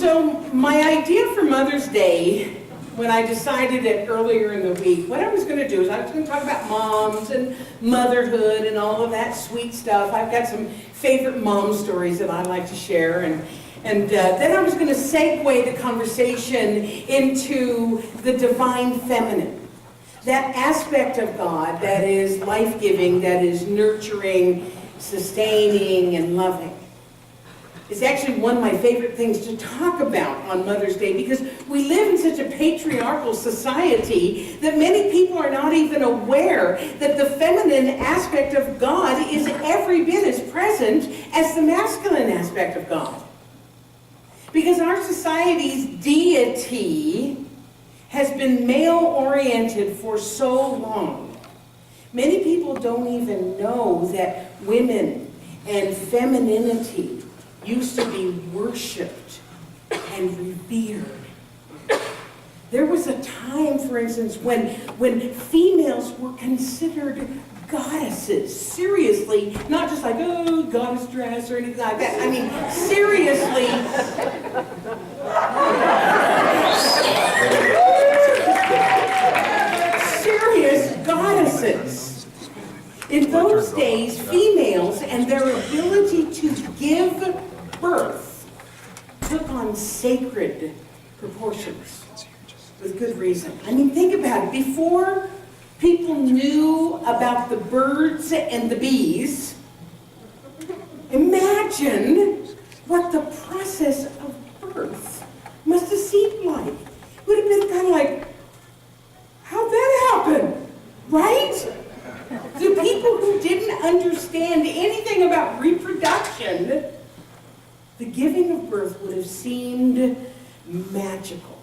So my idea for Mother's Day, when I decided it earlier in the week, what I was going to do is I was going to talk about moms and motherhood and all of that sweet stuff. I've got some favorite mom stories that I like to share, and then I was going to segue the conversation into the divine feminine, that aspect of God that is life-giving, that is nurturing, sustaining, and loving. It's actually one of my favorite things to talk about on Mother's Day because we live in such a patriarchal society that many people are not even aware that the feminine aspect of God is every bit as present as the masculine aspect of God. Because our society's deity has been male-oriented for so long. Many people don't even know that women and femininity used to be worshipped and revered. There was a time, for instance, when females were considered goddesses. Seriously, not just like, oh, goddess dress or anything like that. I mean, seriously. Serious goddesses. In those days, females and their ability to give birth took on sacred proportions with good reason. I mean, think about it. Before people knew about the birds and the bees, imagine what the process of birth must have seemed like. It would have been kind of like, how'd that happen? Right? The people who didn't understand anything about reproduction, the giving of birth would have seemed magical.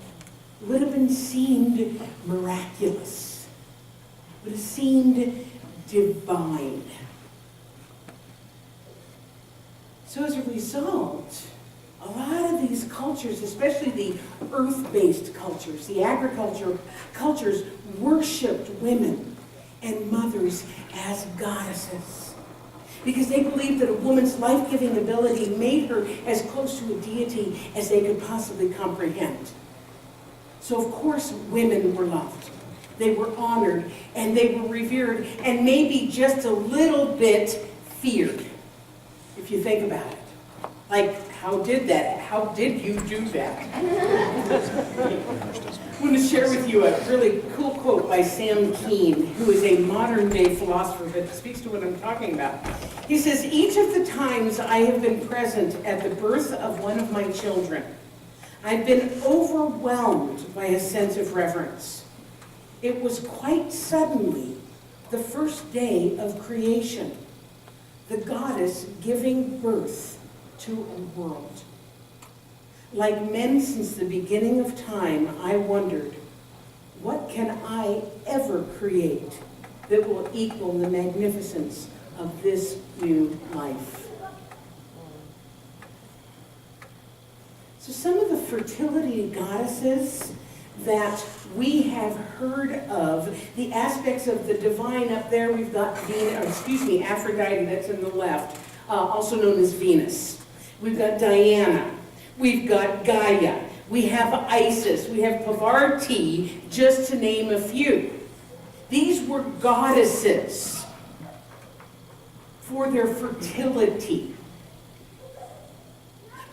It would have been seemed miraculous. It would have seemed divine. So as a result, a lot of these cultures, especially the earth-based cultures, the agriculture cultures, worshipped women and mothers as goddesses because they believed that a woman's life-giving ability made her as close to a deity as they could possibly comprehend. So of course women were loved, they were honored, and they were revered, and maybe just a little bit feared, if you think about it. Like, how did you do that? I want to share with you a really cool quote by Sam Keen, who is a modern-day philosopher that speaks to what I'm talking about. He says, each of the times I have been present at the birth of one of my children, I've been overwhelmed by a sense of reverence. It was quite suddenly the first day of creation, the goddess giving birth to a world. Like men since the beginning of time, I wondered, what can I ever create that will equal the magnificence of this new life? So some of the fertility goddesses that we have heard of, the aspects of the divine up there, we've got Aphrodite, that's in the left, also known as Venus. We've got Diana, we've got Gaia, we have Isis, we have Parvati, just to name a few. These were goddesses for their fertility.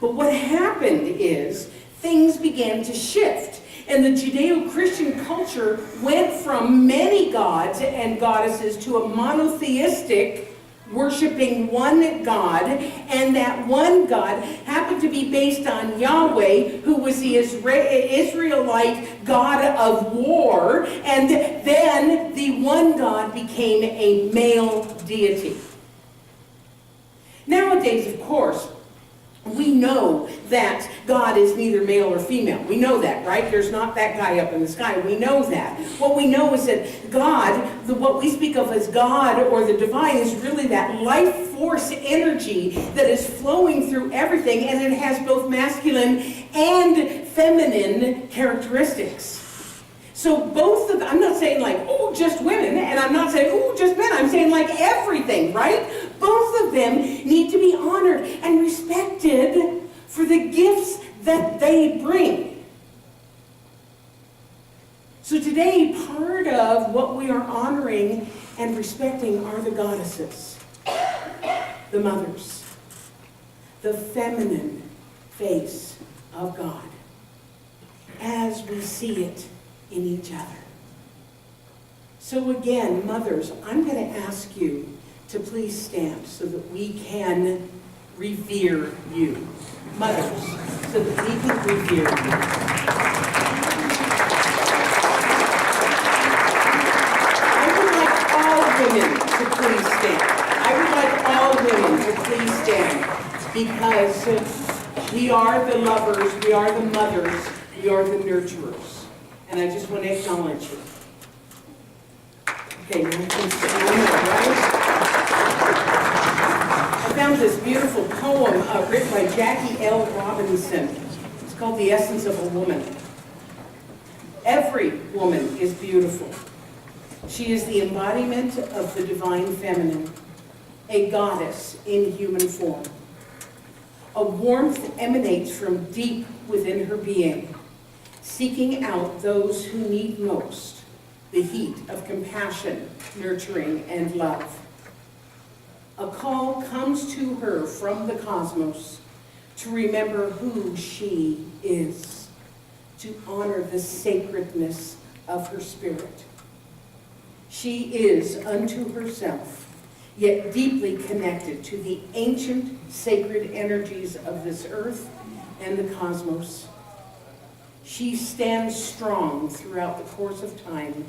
But what happened is things began to shift. And the Judeo-Christian culture went from many gods and goddesses to a monotheistic, worshiping one God, and that one God happened to be based on Yahweh, who was the Israelite God of war, and then the one God became a male deity. Nowadays, of course, we know that God is neither male or female. We know that, right? There's not that guy up in the sky. We know that. What we know is that God, what we speak of as God or the divine, is really that life force energy that is flowing through everything, and it has both masculine and feminine characteristics. So both of them, I'm not saying like, oh, just women, and I'm not saying, oh, just men. I'm saying like everything, right? Both of them need to be honored and respected for the gifts that they bring. So today, part of what we are honoring and respecting are the goddesses, the mothers, the feminine face of God, as we see it in each other. So again, mothers, I'm going to ask you to please stand so that we can revere you. Mothers, so that we can revere you. Women to please stand. I would like all women to please stand, because we are the lovers, we are the mothers, we are the nurturers. And I just want to acknowledge you. Okay, now you can sit down there, right? I found this beautiful poem written by Jackie L. Robinson. It's called The Essence of a Woman. Every woman is beautiful. She is the embodiment of the divine feminine, a goddess in human form. A warmth emanates from deep within her being, seeking out those who need most, the heat of compassion, nurturing, and love. A call comes to her from the cosmos to remember who she is, to honor the sacredness of her spirit. She is unto herself, yet deeply connected to the ancient sacred energies of this earth and the cosmos. She stands strong throughout the course of time,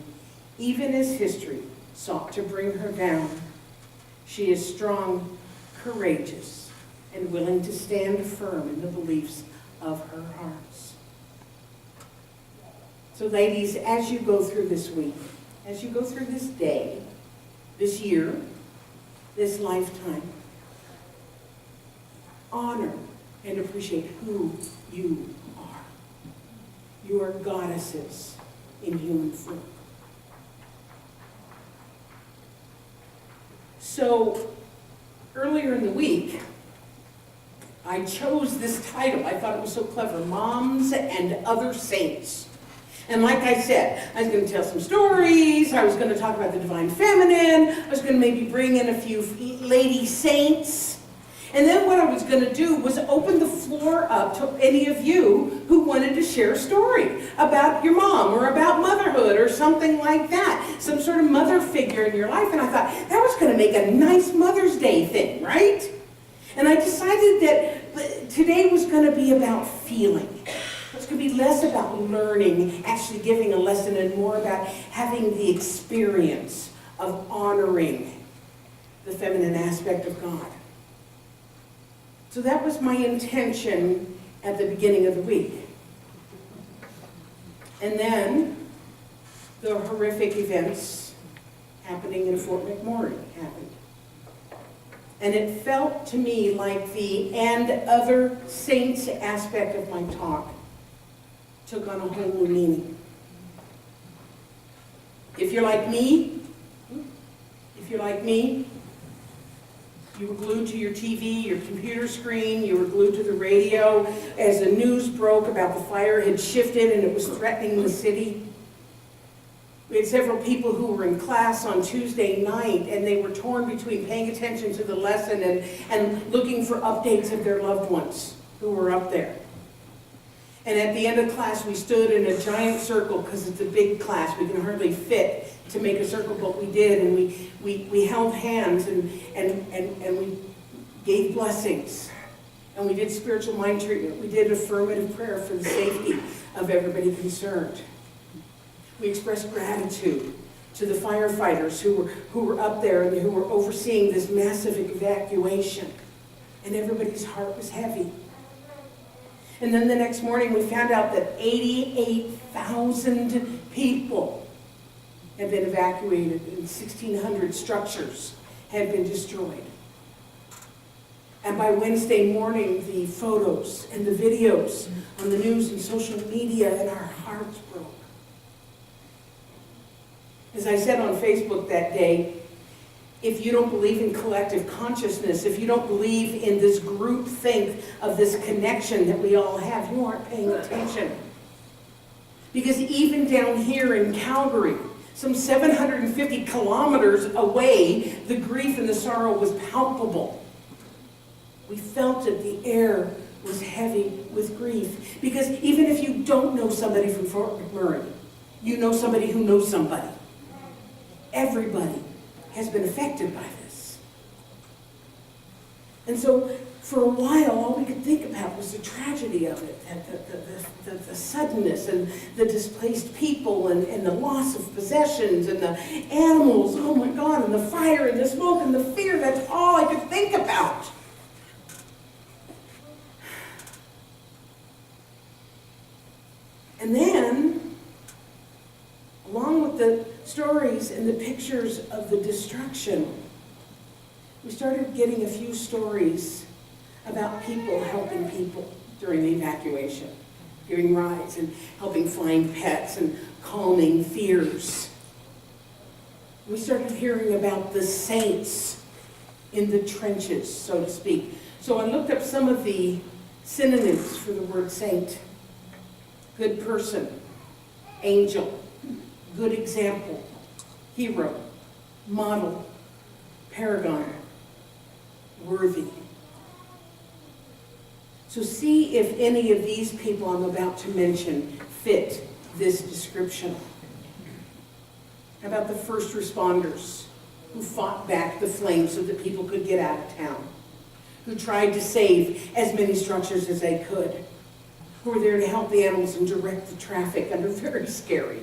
even as history sought to bring her down. She is strong, courageous, and willing to stand firm in the beliefs of her hearts. So ladies, as you go through this week, as you go through this day, this year, this lifetime, honor and appreciate who you are. You are goddesses in human form. So, earlier in the week, I chose this title. I thought it was so clever, Moms and Other Saints. And like I said, I was going to tell some stories, I was going to talk about the divine feminine, I was going to maybe bring in a few lady saints. And then what I was going to do was open the floor up to any of you who wanted to share a story about your mom or about motherhood or something like that. Some sort of mother figure in your life. And I thought, that was going to make a nice Mother's Day thing, right? And I decided that today was going to be about feeling. It's going to be less about learning, actually giving a lesson, and more about having the experience of honoring the feminine aspect of God. So that was my intention at the beginning of the week. And then the horrific events happening in Fort McMurray happened. And it felt to me like the "and other saints" aspect of my talk took on a whole new meaning. If you're like me, you were glued to your TV, your computer screen, you were glued to the radio as the news broke about the fire had shifted and it was threatening the city. We had several people who were in class on Tuesday night, and they were torn between paying attention to the lesson and looking for updates of their loved ones who were up there. And at the end of class, we stood in a giant circle, because it's a big class. We can hardly fit to make a circle, but we did. And we held hands and we gave blessings. And we did spiritual mind treatment. We did affirmative prayer for the safety of everybody concerned. We expressed gratitude to the firefighters who were up there and who were overseeing this massive evacuation. And everybody's heart was heavy. And then the next morning we found out that 88,000 people had been evacuated and 1,600 structures had been destroyed. And by Wednesday morning, the photos and the videos on the news and social media, and our hearts broke. As I said on Facebook that day, if you don't believe in collective consciousness, if you don't believe in this group think of this connection that we all have, you aren't paying attention. Because even down here in Calgary, some 750 kilometers away, the grief and the sorrow was palpable. We felt it. The air was heavy with grief. Because even if you don't know somebody from Fort McMurray, you know somebody who knows somebody. Everybody has been affected by this. And so, for a while, all we could think about was the tragedy of it, the suddenness and the displaced people and the loss of possessions and the animals, oh my God, and the fire and the smoke and the fear. That's all I could think about. And then, along with the stories and the pictures of the destruction, we started getting a few stories about people helping people during the evacuation, giving rides and helping find pets and calming fears. We started hearing about the saints in the trenches, so to speak. So I looked up some of the synonyms for the word saint. Good person, angel, good example, hero, model, paragon, worthy. So see if any of these people I'm about to mention fit this description. How about the first responders who fought back the flames so that people could get out of town, who tried to save as many structures as they could, who were there to help the animals and direct the traffic under very scary,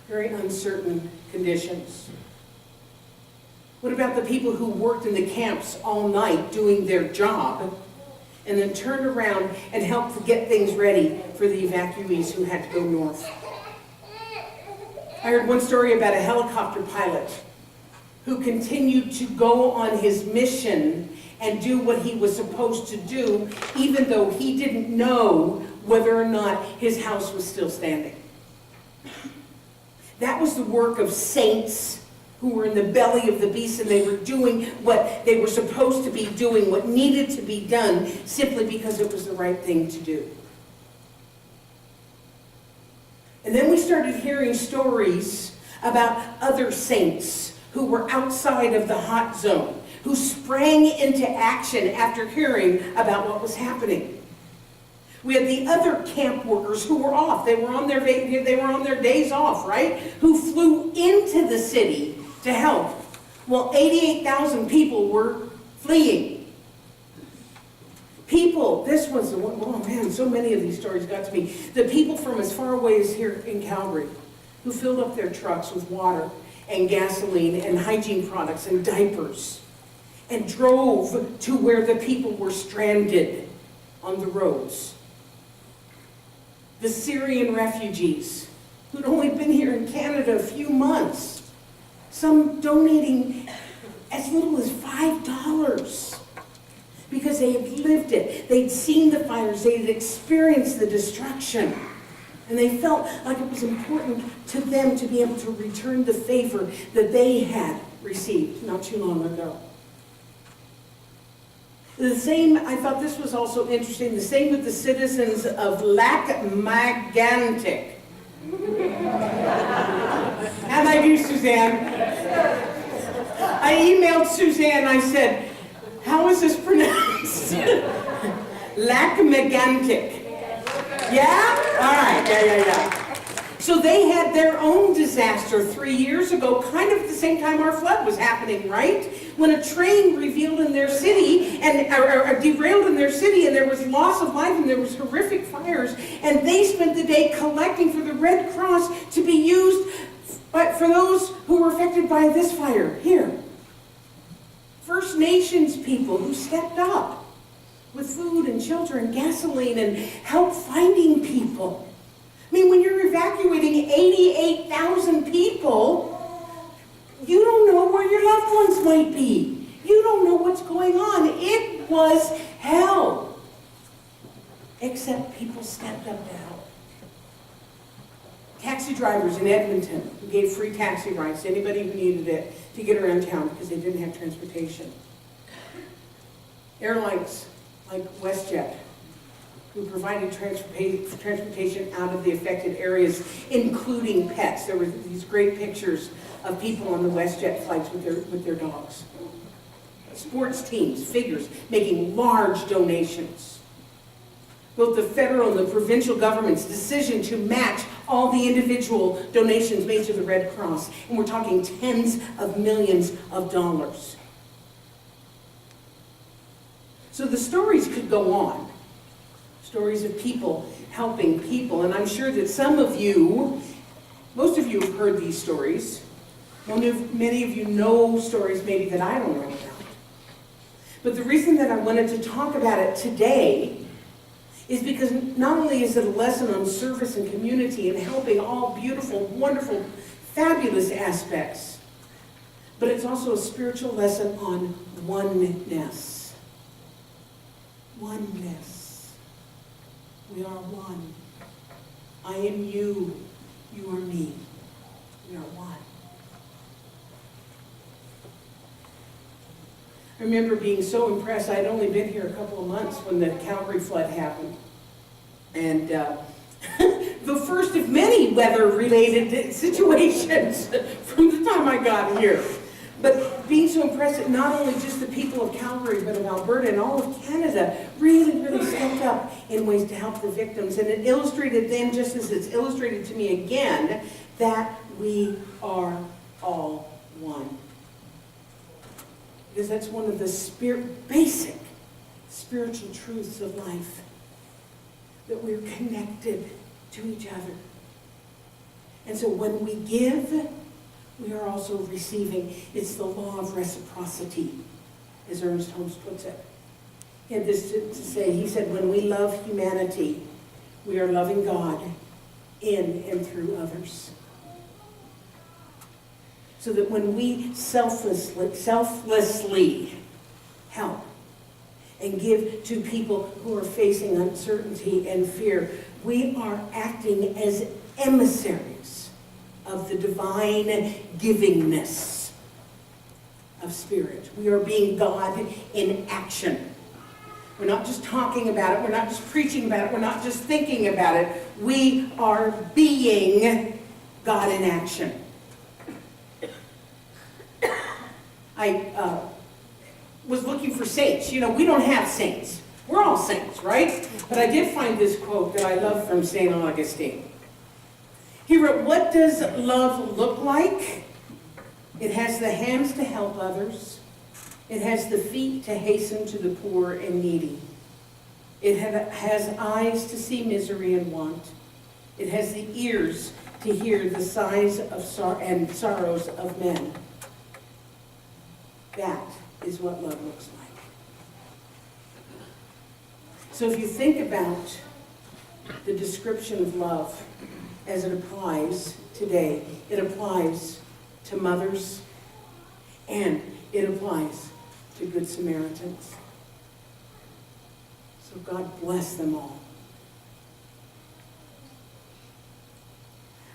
very uncertain conditions? What about the people who worked in the camps all night doing their job and then turned around and helped to get things ready for the evacuees who had to go north? I heard one story about a helicopter pilot who continued to go on his mission and do what he was supposed to do, even though he didn't know whether or not his house was still standing. That was the work of saints who were in the belly of the beast, and they were doing what they were supposed to be doing, what needed to be done, simply because it was the right thing to do. And then we started hearing stories about other saints who were outside of the hot zone, who sprang into action after hearing about what was happening. We had the other camp workers who were off. They were on their days off, right? Who flew into the city to help. Well, 88,000 people were fleeing. People, this was the one, oh man, so many of these stories got to me. The people from as far away as here in Calgary who filled up their trucks with water and gasoline and hygiene products and diapers and drove to where the people were stranded on the roads. The Syrian refugees who'd only been here in Canada a few months, some donating as little as $5 because they had lived it. They'd seen the fires, they had experienced the destruction, and they felt like it was important to them to be able to return the favor that they had received not too long ago. The same, I thought this was also interesting, the same with the citizens of Lac Megantic. How'd I do, Suzanne? I emailed Suzanne, I said, how is this pronounced? Lac Megantic. Yeah? All right, yeah. So they had their own disaster 3 years ago, kind of at the same time our flood was happening, right? When a train revealed in their city, or derailed in their city, and there was loss of life, and there was horrific fires, and they spent the day collecting for the Red Cross to be used for those who were affected by this fire here. First Nations people who stepped up with food and shelter and gasoline and help finding people. I mean, when you're evacuating 88,000 people, you don't know where your loved ones might be. You don't know what's going on. It was hell. Except people stepped up to help. Taxi drivers in Edmonton who gave free taxi rides to anybody who needed it to get around town because they didn't have transportation. Airlines like WestJet, who provided transportation out of the affected areas, including pets. There were these great pictures of people on the WestJet flights with their dogs. Sports teams, figures, making large donations. Both the federal and the provincial government's decision to match all the individual donations made to the Red Cross, and we're talking tens of millions of dollars. So the stories could go on. Stories of people helping people, and I'm sure that some of you, most of you have heard these stories. Many of you know stories maybe that I don't know about. But the reason that I wanted to talk about it today is because not only is it a lesson on service and community and helping all beautiful, wonderful, fabulous aspects, but it's also a spiritual lesson on oneness. Oneness. We are one. I am you. You are me. We are one. I remember being so impressed. I'd only been here a couple of months when the Calgary flood happened. And the first of many weather-related situations from the time I got here. But being so impressed that not only just the people of Calgary, but of Alberta and all of Canada really, really stepped up in ways to help the victims. And it illustrated then, just as it's illustrated to me again, that we are all one. Because that's one of the basic spiritual truths of life, that we're connected to each other. And so when we give, we are also receiving. It's the law of reciprocity, as Ernest Holmes puts it. He had this to say. He said, when we love humanity, we are loving God in and through others. So that when we selflessly help and give to people who are facing uncertainty and fear, we are acting as emissaries of the divine givingness of spirit. We are being God in action. We're not just talking about it. We're not just preaching about it. We're not just thinking about it. We are being God in action. I was looking for saints. You know, we don't have saints. We're all saints, right? But I did find this quote that I love from St. Augustine. He wrote, "What does love look like? It has the hands to help others. It has the feet to hasten to the poor and needy. It has eyes to see misery and want. It has the ears to hear the sighs of and sorrows of men." That is what love looks like. So if you think about the description of love as it applies today, it applies to mothers and it applies to Good Samaritans. So God bless them all.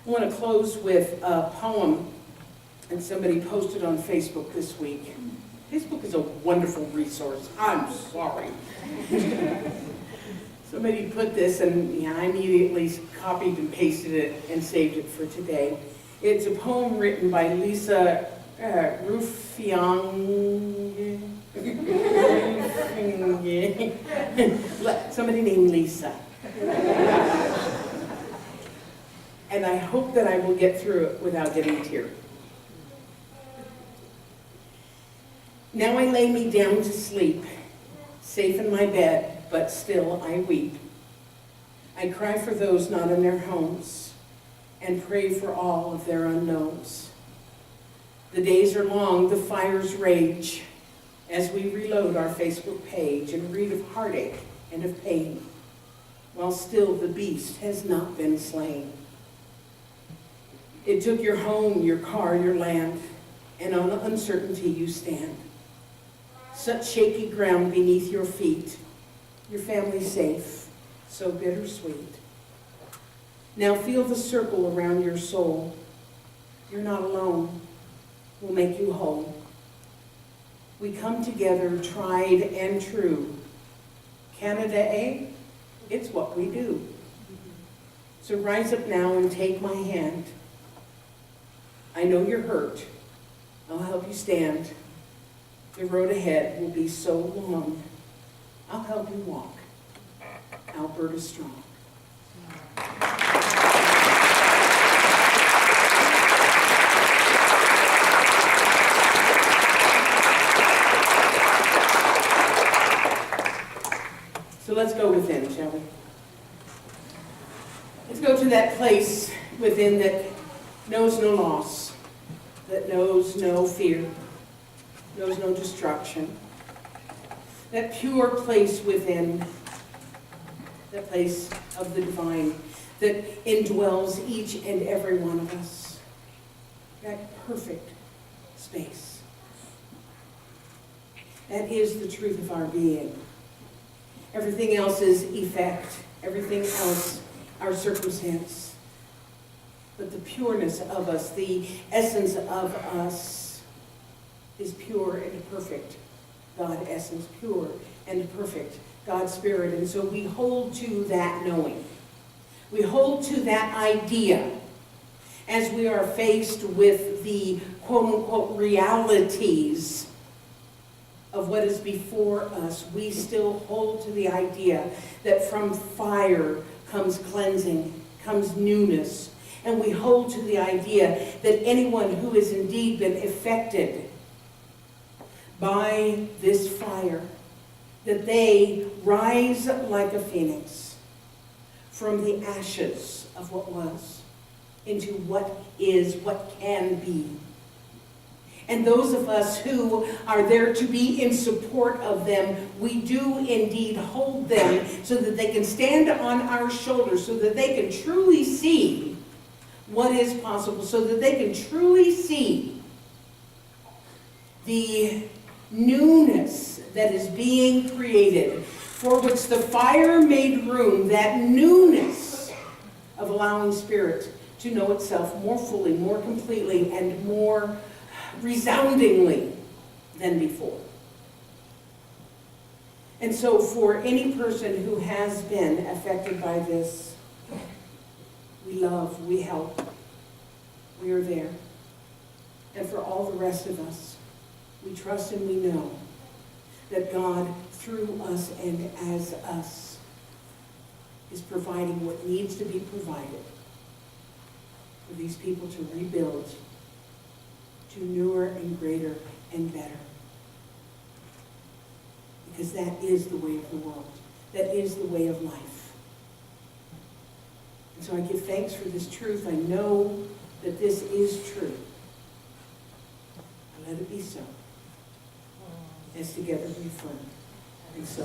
I want to close with a poem that somebody posted on Facebook this week. Facebook is a wonderful resource. I'm sorry. Somebody put this, and I immediately copied and pasted it and saved it for today. It's a poem written by Lisa Rufiang. Somebody named Lisa. And I hope that I will get through it without getting a tear. Now I lay me down to sleep, safe in my bed, but still I weep. I cry for those not in their homes, and pray for all of their unknowns. The days are long, the fires rage, as we reload our Facebook page and read of heartache and of pain, while still the beast has not been slain. It took your home, your car, your land, and on uncertainty you stand. Such shaky ground beneath your feet, your family safe, so bittersweet. Now feel the circle around your soul. You're not alone. We'll make you whole. We come together, tried and true. Canada, eh? It's what we do. So rise up now and take my hand. I know you're hurt. I'll help you stand. The road ahead will be so long. I'll help you walk. Alberta Strong. So let's go within, shall we? Let's go to that place within that knows no loss, that knows no fear, knows no destruction. That pure place within, that place of the divine that indwells each and every one of us. That perfect space. That is the truth of our being. Everything else is effect. Everything else, our circumstance. But the pureness of us, the essence of us, is pure and perfect. God essence, pure and perfect. God spirit. And so we hold to that knowing. We hold to that idea as we are faced with the quote-unquote realities of what is before us. We still hold to the idea that from fire comes cleansing, comes newness. And we hold to the idea that anyone who has indeed been affected by this fire, that they rise like a phoenix from the ashes of what was into what is, what can be. And those of us who are there to be in support of them, we do indeed hold them so that they can stand on our shoulders, so that they can truly see what is possible, so that they can truly see the newness that is being created, for which the fire made room, that newness of allowing spirit to know itself more fully, more completely, and more resoundingly than before. And so for any person who has been affected by this, we love, we help, we are there. And for all the rest of us, we trust and we know that God, through us and as us, is providing what needs to be provided for these people to rebuild to newer and greater and better. Because that is the way of the world. That is the way of life. And so I give thanks for this truth. I know that this is true. And let it be so. As together we affirm. And so